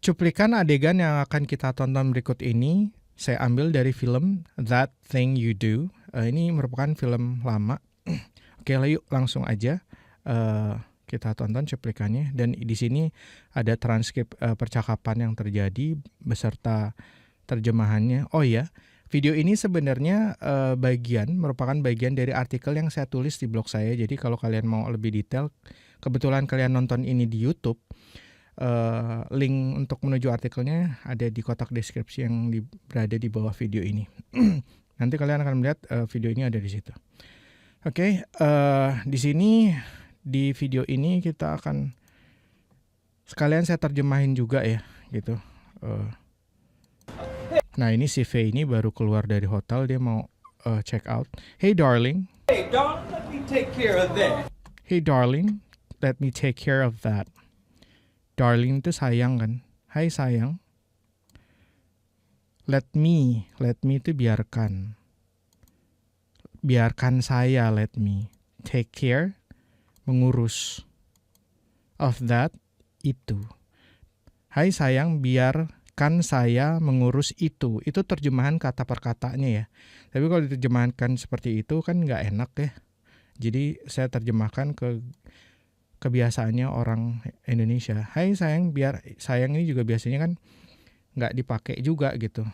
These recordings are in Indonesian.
Cuplikan adegan yang akan kita tonton berikut ini saya ambil dari film That Thing You Do. Ini merupakan film lama. Oke, yuk langsung aja kita tonton cuplikannya. Dan di sini ada transkrip percakapan yang terjadi beserta terjemahannya. Oh ya, video ini sebenarnya merupakan bagian dari artikel yang saya tulis di blog saya. Jadi kalau kalian mau lebih detail, kebetulan kalian nonton ini di YouTube, link untuk menuju artikelnya ada di kotak deskripsi yang berada di bawah video ini. Nanti kalian akan melihat video ini ada di situ. Oke, di sini di video ini kita akan sekalian saya terjemahin juga ya, gitu. Nah, ini si Faye ini baru keluar dari hotel, dia mau check out. Hey darling. Hey darling, let me take care of that. Hey darling, let me take care of that. Darling itu sayang kan? Hai sayang. Let me itu biarkan. Biarkan saya, let me. Take care, mengurus. Of that, itu. Hai sayang, biarkan saya mengurus itu. Itu terjemahan kata per katanya ya. Tapi kalau diterjemahkan seperti itu kan nggak enak ya. Jadi saya terjemahkan ke kebiasaannya orang Indonesia. Hai sayang, biar sayang ini juga biasanya kan nggak dipakai juga gitu.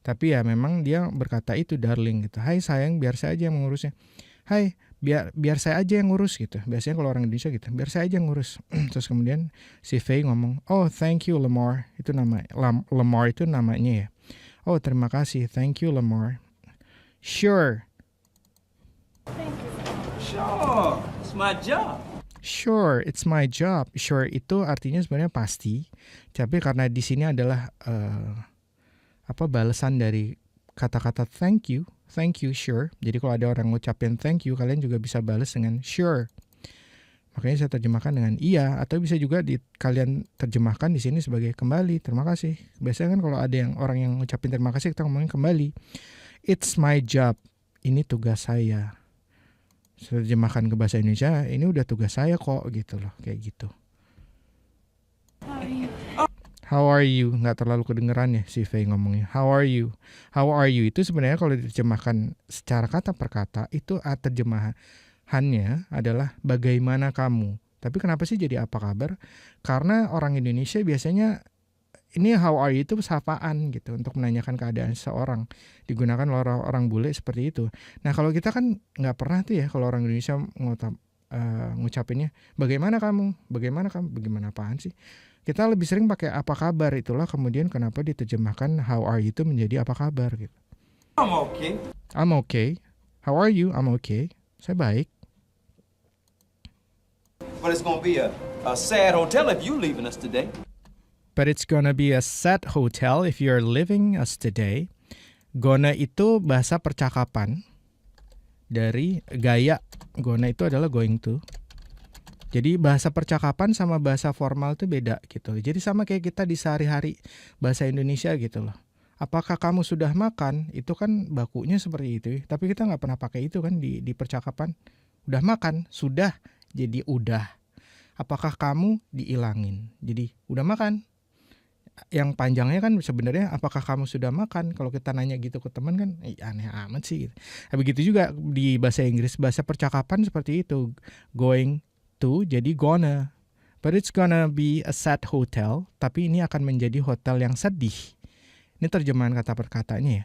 Tapi ya memang dia berkata itu darling gitu. Hai sayang, biar saya aja yang mengurusnya. Hai, biar saya aja yang ngurus gitu. Biasanya kalau orang Indonesia gitu, biar saya aja yang ngurus. Terus kemudian si Faye ngomong, oh thank you Lamar. Itu Lamar itu namanya ya. Oh terima kasih, thank you Lamar. Sure. Sure, it's my job. Sure, it's my job. Sure itu artinya sebenarnya pasti, tapi karena di sini adalah balasan dari kata-kata thank you, sure. Jadi kalau ada orang ngucapin thank you, kalian juga bisa balas dengan sure. Makanya saya terjemahkan dengan iya, atau bisa juga kalian terjemahkan di sini sebagai kembali, terima kasih. Biasanya kan kalau ada orang yang ngucapin terima kasih, kita ngomongin kembali. It's my job, ini tugas saya. Saya terjemahkan ke bahasa Indonesia, ini udah tugas saya kok gitu loh, kayak gitu. How are you? Nggak terlalu kedengeran ya si Faye ngomongnya. How are you? How are you itu sebenarnya kalau diterjemahkan secara kata per kata itu terjemahannya adalah bagaimana kamu. Tapi kenapa sih jadi apa kabar? Karena orang Indonesia biasanya ini how are you itu sapaan gitu untuk menanyakan keadaan seseorang. Digunakan oleh orang bule seperti itu. Nah kalau kita kan nggak pernah tuh ya kalau orang Indonesia ngucapinnya bagaimana kamu, bagaimana apaan sih? Kita lebih sering pakai apa kabar, itulah kemudian kenapa diterjemahkan how are you itu menjadi apa kabar gitu. I'm okay. I'm okay. How are you? I'm okay. Saya baik. But it's gonna be a sad hotel if you leaving us today. But it's gonna be a sad hotel if you're leaving us today. Gonna itu bahasa percakapan dari gaya. Gonna itu adalah going to. Jadi bahasa percakapan sama bahasa formal itu beda gitu. Jadi sama kayak kita di sehari-hari bahasa Indonesia gitu loh. Apakah kamu sudah makan? Itu kan bakunya seperti itu. Tapi kita nggak pernah pakai itu kan di percakapan. Udah makan? Sudah. Jadi udah. Apakah kamu diilangin? Jadi udah makan? Yang panjangnya kan sebenarnya apakah kamu sudah makan? Kalau kita nanya gitu ke teman kan aneh amat sih gitu. Nah, begitu juga di bahasa Inggris, bahasa percakapan seperti itu. Going to jadi gonna. But it's gonna be a sad hotel, tapi ini akan menjadi hotel yang sedih. Ini terjemahan kata per katanya ya.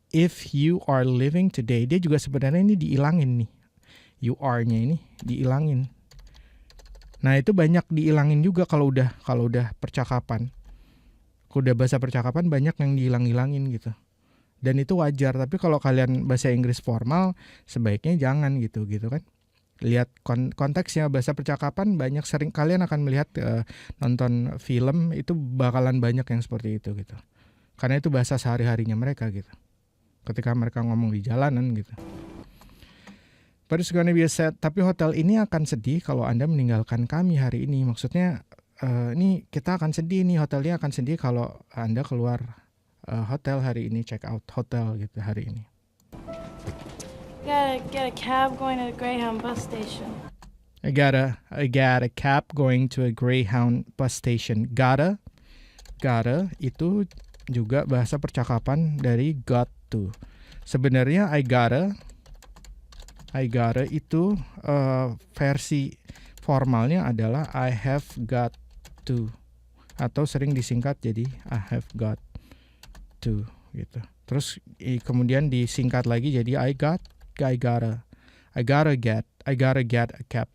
If you are living today, dia juga sebenarnya ini diilangin nih. You are-nya ini diilangin. Nah, itu banyak diilangin juga kalau udah percakapan. Udah bahasa percakapan banyak yang dihilang-hilangin gitu. Dan itu wajar, tapi kalau kalian bahasa Inggris formal sebaiknya jangan gitu kan. Lihat konteksnya bahasa percakapan banyak sering kalian akan melihat nonton film itu bakalan banyak yang seperti itu gitu. Karena itu bahasa sehari-harinya mereka gitu. Ketika mereka ngomong di jalanan gitu. But it's gonna be a sad, tapi hotel ini akan sedih kalau Anda meninggalkan kami hari ini. Maksudnya ini kita akan sedih nih, hotelnya akan sedih kalau Anda keluar hotel hari ini, check out hotel gitu hari ini. Gotta get a cab going to the Greyhound bus station. I got a cab going to a Greyhound bus station. Gotta gotta itu juga bahasa percakapan dari got to. Sebenarnya I gotta itu versi formalnya adalah I have got to, atau sering disingkat jadi I have got to gitu. Terus kemudian disingkat lagi jadi I gotta get a cab.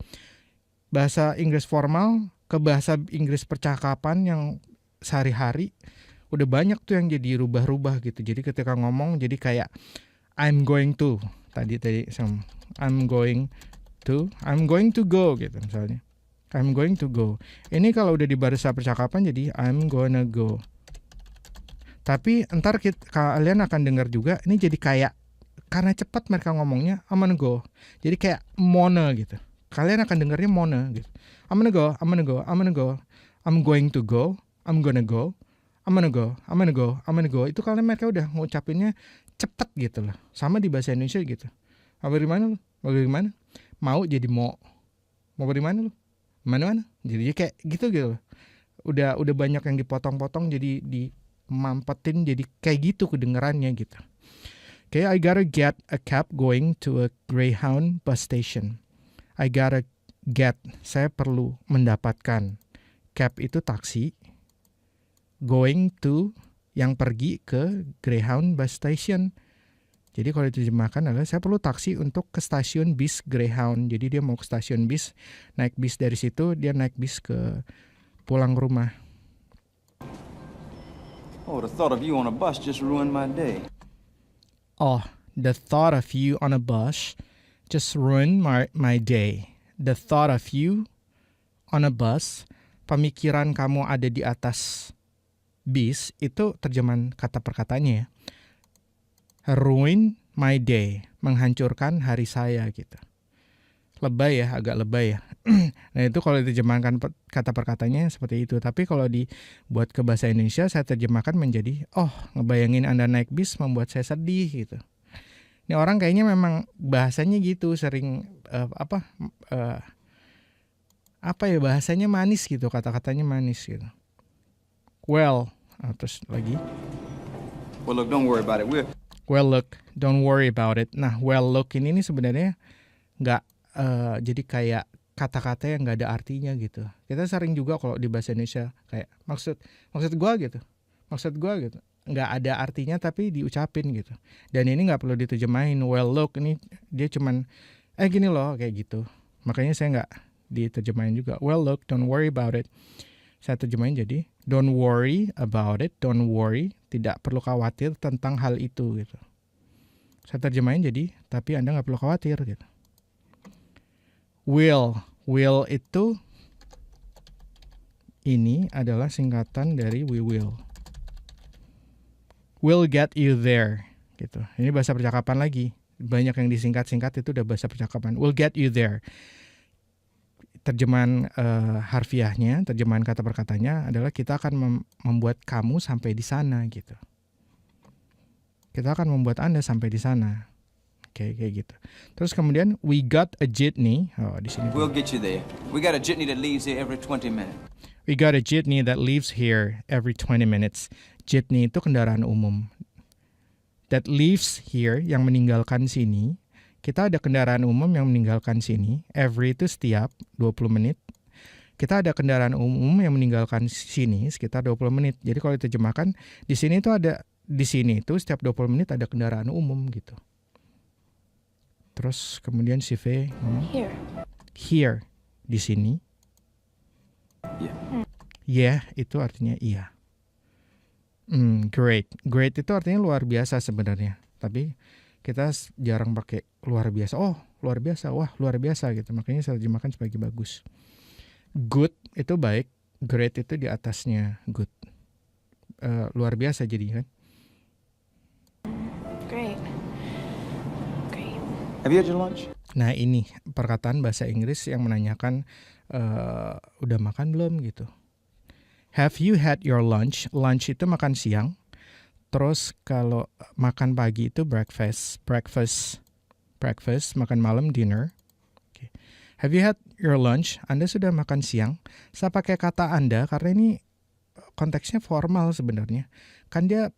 Bahasa Inggris formal ke bahasa Inggris percakapan yang sehari-hari udah banyak tuh yang jadi rubah-rubah gitu. Jadi ketika ngomong jadi kayak I'm going to I'm going to go gitu misalnya. I'm going to go. Ini kalau udah di bahasa percakapan jadi I'm gonna go. Tapi ntar kalian akan dengar juga ini jadi kayak karena cepat mereka ngomongnya I'm gonna go. Jadi kayak mona gitu. Kalian akan dengarnya mona gitu. I'm gonna go. I'm going to go. I'm gonna go. I'm gonna go. Itu karena mereka udah ngucapinnya cepet gitu loh. Sama di bahasa Indonesia gitu. Mau dari mana lu? Mau dari mana? Mau jadi mau. Mau dari mana lu? Mana-mana. Jadi kayak gitu loh. Udah banyak yang dipotong-potong jadi dimampetin jadi kayak gitu kedengarannya gitu. Okay, I gotta get a cab going to a Greyhound bus station. I gotta get, saya perlu mendapatkan. Cab itu taksi. Going to, yang pergi ke Greyhound bus station. Jadi kalau diterjemahkan adalah saya perlu taksi untuk ke stasiun bis Greyhound. Jadi dia mau ke stasiun bis, naik bis dari situ, dia naik bis ke pulang ke rumah. Oh, the thought of you on a bus just ruined my day. Oh, the thought of you on a bus just ruined my day. The thought of you on a bus, pemikiran kamu ada di atas bis, itu terjemahan kata perkataannya ya. Ruin my day, menghancurkan hari saya gitu. Lebay ya, agak lebay ya. Nah itu kalau diterjemahkan kata perkataannya seperti itu. Tapi kalau dibuat ke bahasa Indonesia, saya terjemahkan menjadi, oh ngebayangin Anda naik bis membuat saya sedih gitu. Ini orang kayaknya memang bahasanya gitu, sering bahasanya manis gitu, kata-katanya manis gitu. Well, terus lagi. Well, look, don't worry about it. Well, look, don't worry about it. Nah, well, look ini sebenarnya nggak jadi kayak kata-kata yang nggak ada artinya gitu. Kita sering juga kalau di bahasa Indonesia kayak maksud gua gitu, nggak ada artinya tapi diucapin gitu. Dan ini nggak perlu diterjemahin. Well, look ini dia cuman gini loh kayak gitu. Makanya saya nggak diterjemahin juga. Well, look, don't worry about it. Saya terjemahin jadi don't worry about it, don't worry, tidak perlu khawatir tentang hal itu gitu. Saya terjemahin jadi tapi Anda nggak perlu khawatir gitu. Will itu ini adalah singkatan dari we will. We'll get you there gitu. Ini bahasa percakapan lagi. Banyak yang disingkat-singkat itu udah bahasa percakapan. We'll get you there. Terjemahan harfiahnya, terjemahan kata perkatanya adalah kita akan membuat kamu sampai di sana gitu. Kita akan membuat Anda sampai di sana. Oke, kayak gitu. Terus kemudian we got a jitney. Oh, di sini. We'll get you there. We got a jitney that leaves here every 20 minutes. We got a jitney that leaves here every 20 minutes. Jitney itu kendaraan umum. That leaves here, yang meninggalkan sini. Kita ada kendaraan umum yang meninggalkan sini. Every itu setiap 20 menit. Kita ada kendaraan umum yang meninggalkan sini sekitar 20 menit. Jadi kalau diterjemahkan, di sini itu setiap 20 menit ada kendaraan umum gitu. Terus kemudian si V ngomong. Here. Di sini. Yeah, itu artinya iya. Great. Great itu artinya luar biasa sebenarnya. Tapi kita jarang pakai luar biasa. Oh, luar biasa. Wah, luar biasa gitu. Makanya saya terjemahkan sebagai bagus. Good itu baik. Great itu di atasnya good. Luar biasa jadi kan. Great. Have you had your lunch? Nah ini perkataan bahasa Inggris yang menanyakan udah makan belum gitu. Have you had your lunch? Lunch itu makan siang. Terus kalau makan pagi itu breakfast, makan malam dinner. Okay. Have you had your lunch? Anda sudah makan siang. Saya pakai kata Anda karena ini konteksnya formal sebenarnya. Kan dia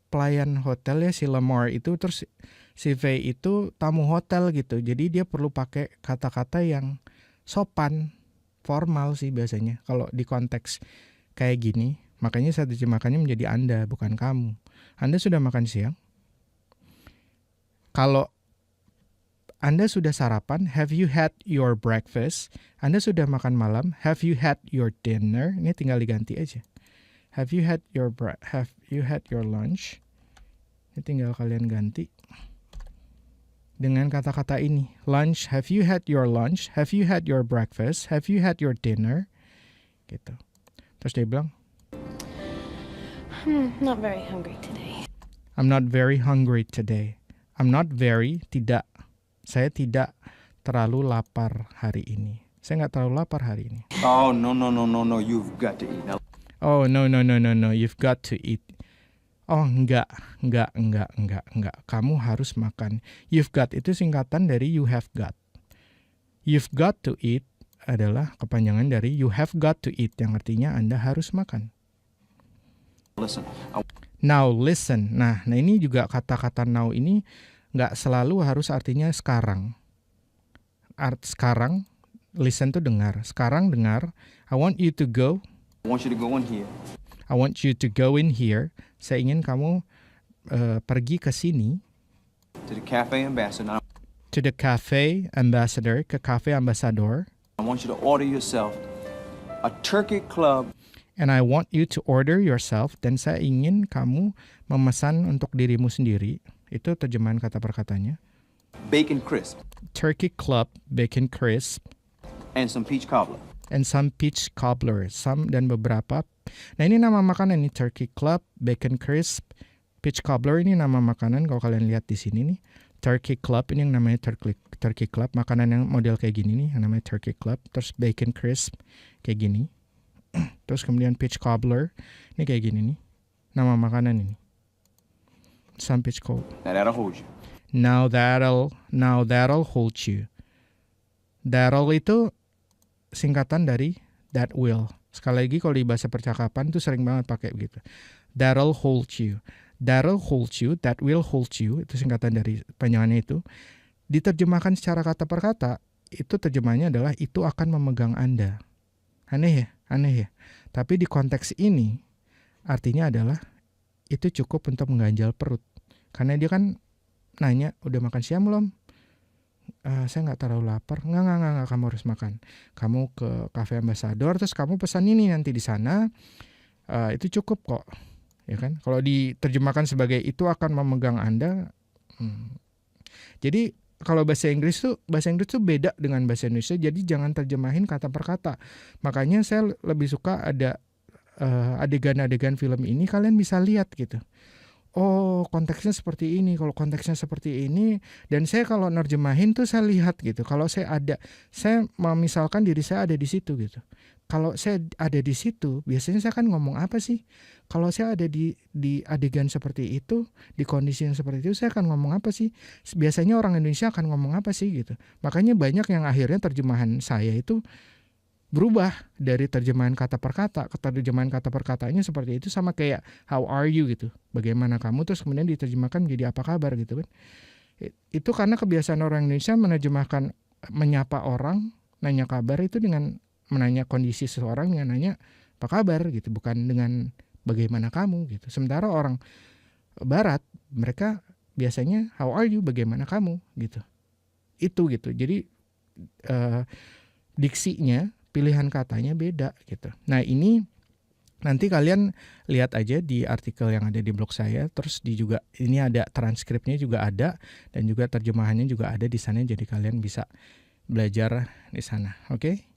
pelayan hotel ya, si Lamar itu, terus si Faye itu tamu hotel gitu. Jadi dia perlu pakai kata-kata yang sopan, formal sih biasanya kalau di konteks kayak gini. Makanya saya terjemahkannya menjadi Anda, bukan kamu. Anda sudah makan siang? Kalau Anda sudah sarapan, have you had your breakfast? Anda sudah makan malam, have you had your dinner? Ini tinggal diganti aja. Have you had your lunch? Ini tinggal kalian ganti dengan kata-kata ini. Lunch, have you had your lunch? Have you had your breakfast? Have you had your dinner? Gitu. Terus dia bilang, Not very hungry today. I'm not very hungry today. I'm not very, tidak. Saya tidak terlalu lapar hari ini. Saya nggak terlalu lapar hari ini. Oh, no. You've got to eat. Now, Oh, no. You've got to eat. Oh, enggak. Kamu harus makan. You've got itu singkatan dari you have got. You've got to eat adalah kepanjangan dari you have got to eat, yang artinya Anda harus makan. listen. Now listen. Nah ini juga kata-kata now ini nggak selalu harus artinya sekarang. Sekarang, listen tuh dengar. Sekarang dengar. I want you to go. I want you to go in here. I want you to go in here. Saya ingin kamu pergi ke sini. To the Cafe Ambassador. To the Cafe Ambassador. Ke Cafe Ambassador. I want you to order yourself a turkey club. And I want you to order yourself. Dan saya ingin kamu memesan untuk dirimu sendiri. Itu terjemahan kata perkatanya. Bacon crisp. Turkey club, bacon crisp. And some peach cobbler. And some peach cobbler. Some dan beberapa. Nah ini nama makanan nih. Turkey club, bacon crisp, peach cobbler. Ini nama makanan kalau kalian lihat di sini nih. Turkey club ini yang namanya turkey club. Makanan yang model kayak gini nih. Yang namanya turkey club. Terus bacon crisp kayak gini. Terus kemudian peach cobbler. Ini kayak gini nih. Nama makanan ini. Some peach cobbler. Now that'll hold you. Now that'll hold you. That'll itu singkatan dari that will. Sekali lagi kalau di bahasa percakapan itu sering banget pakai begitu. That'll hold you. That'll hold you, that will hold you. Itu singkatan dari panjangannya itu. Diterjemahkan secara kata per kata, itu terjemahnya adalah itu akan memegang Anda. Aneh ya. Tapi di konteks ini artinya adalah itu cukup untuk mengganjal perut. Karena dia kan nanya, udah makan siang belum? Saya nggak terlalu lapar. Nggak, kamu harus makan. Kamu ke Cafe Ambassador, terus kamu pesan ini nanti di sana. Itu cukup kok, ya kan? Kalau diterjemahkan sebagai itu akan memegang Anda. Jadi kalau bahasa Inggris tuh beda dengan bahasa Indonesia. Jadi jangan terjemahin kata per kata. Makanya saya lebih suka ada adegan-adegan film ini kalian bisa lihat gitu. Oh konteksnya seperti ini, kalau konteksnya seperti ini, dan saya kalau nerjemahin tuh saya lihat gitu. Kalau saya misalkan diri saya ada di situ gitu. Kalau saya ada di situ, biasanya saya kan ngomong apa sih? Kalau saya ada di adegan seperti itu, di kondisi yang seperti itu, saya akan ngomong apa sih? Biasanya orang Indonesia akan ngomong apa sih gitu. Makanya banyak yang akhirnya terjemahan saya itu berubah dari terjemahan kata per kata ke terjemahan kata per katanya seperti itu, sama kayak how are you gitu, bagaimana kamu, terus kemudian diterjemahkan menjadi apa kabar gitu kan. Itu karena kebiasaan orang Indonesia menerjemahkan menyapa orang, nanya kabar itu dengan menanya kondisi seseorang, dengan nanya apa kabar gitu, bukan dengan bagaimana kamu gitu. Sementara orang Barat mereka biasanya how are you, bagaimana kamu gitu. Itu gitu. Jadi diksinya, pilihan katanya beda gitu. Nah ini nanti kalian lihat aja di artikel yang ada di blog saya. Terus ini ada transkripnya juga ada, dan juga terjemahannya juga ada di sana. Jadi kalian bisa belajar di sana. Oke?